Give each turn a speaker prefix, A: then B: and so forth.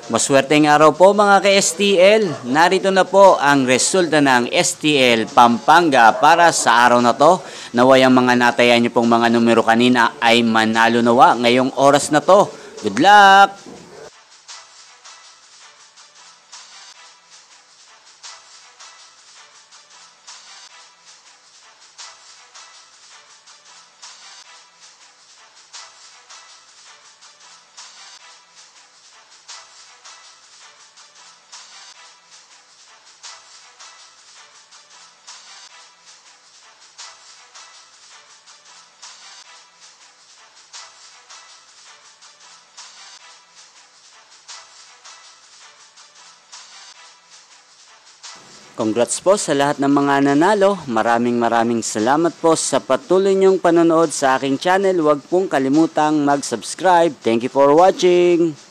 A: Maswerteng araw po mga ka-STL. Narito na po ang resulta ng STL Pampanga para sa araw na to. Naway ang mga natayan niyo pong mga numero kanina ay manalo nawa ngayong oras na to. Good luck! Congrats po sa lahat ng mga nanalo. Maraming salamat po sa patuloy niyong panonood sa aking channel. Huwag pong kalimutang mag-subscribe. Thank you for watching.